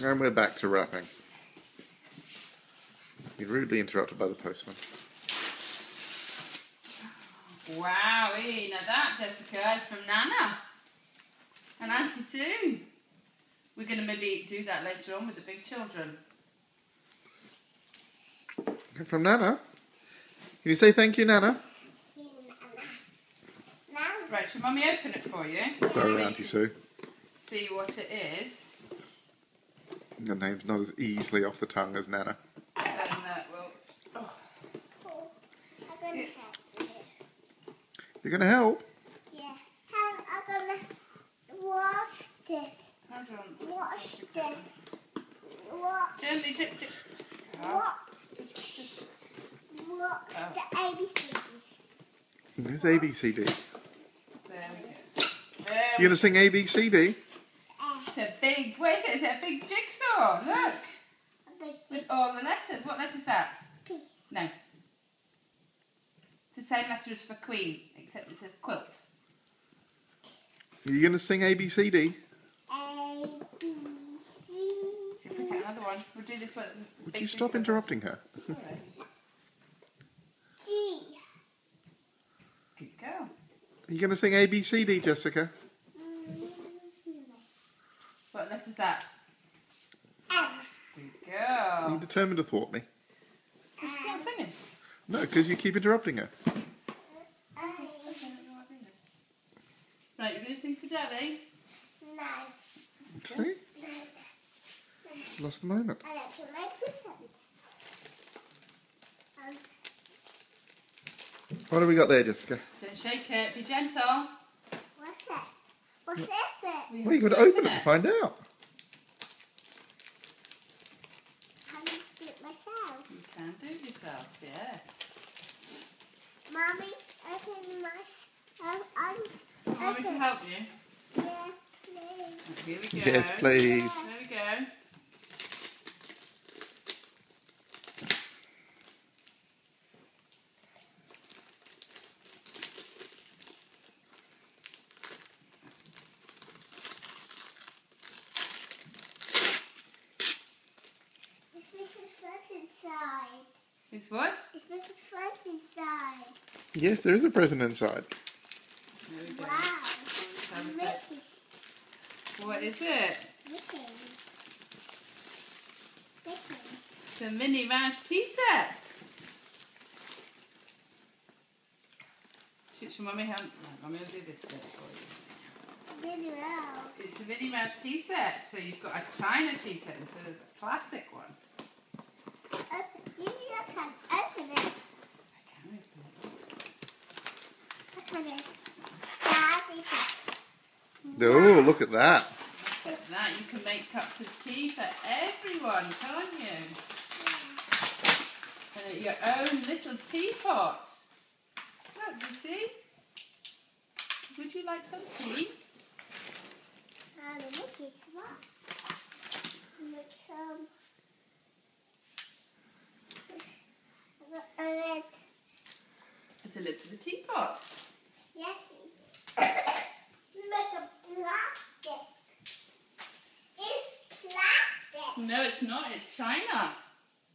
And we're back to wrapping. You're rudely interrupted by the postman. Wow, now that, Jessica, is from Nana and Auntie Sue. We're going to maybe do that later on with the big children. From Nana? Can you say thank you, Nana? Right, shall Mummy open it for you? Sorry, Auntie Sue. See what it is. Your name's not as easily off the tongue as Nana. You're going to help? Yeah. I'm going to wash this. Wash this. Gently, Watch the ABCs. There's ABCD. There we go. You're going to sing ABCD? It's a big, what is it? Is it a big jigsaw? Look. With all the letters. What letter is that? P. No. It's the same letter as for Queen, except it says quilt. Are you going to sing ABCD? A, B, C. Should we pick out another one? We'll do this one. Would you stop interrupting her? Sorry. G. Good girl. Are you going to sing ABCD, Jessica? What letter is that? M. Good Are you girl. determined to thwart me? She's not singing. No, because you keep interrupting her. Right, you're going to sing for Daddy? No. See? Lost the moment. I don't put my presents. What have we got there, Jessica? Don't shake it. Be gentle. What's that? What's this? Well, you've got to open it and find out. Can I do it myself? You can do it yourself, yeah. Mommy, open my... Want me to help you? Yeah, please. Here we go. Yes, please. There we go. Is this the first inside? It's what? Is this the first inside? Yes, there is a present inside. There we go. Wow. Have a Mickey's. sec. What is it? Mickey. Mickey. It's a Minnie Mouse tea set. Should Mummy have... No, Mummy will do this bit for you. Minnie Mouse. It's a Minnie Mouse tea set. So you've got a China tea set instead of a plastic one. You can open it. I can open it. Open it. Daddy. Oh, look at that. Look at that. You can make cups of tea for everyone, can't you? And your own little teapot. Look, you see? Would you like some tea? And a Mickey, come on. Make some. And it. It's a lid for the teapot. Yes. Make a plastic. It's plastic. No, it's not. It's China.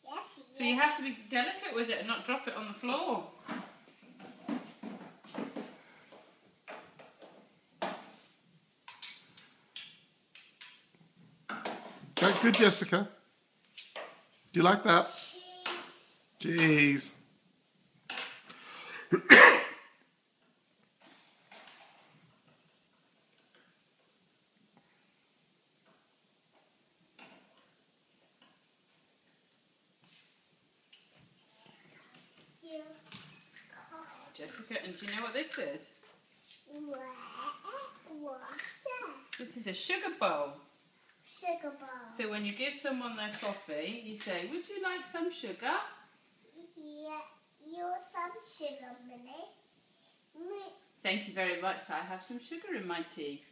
Yes. So you have to be delicate with it and not drop it on the floor. Very good, Jessica. Do you like that? Jeez. Jessica, and do you know what this is? What's that? This is a sugar bowl. Sugar bowl. So when you give someone their coffee, you say, would you like some sugar? Yeah, you want some sugar, Minnie? Thank you very much. I have some sugar in my tea.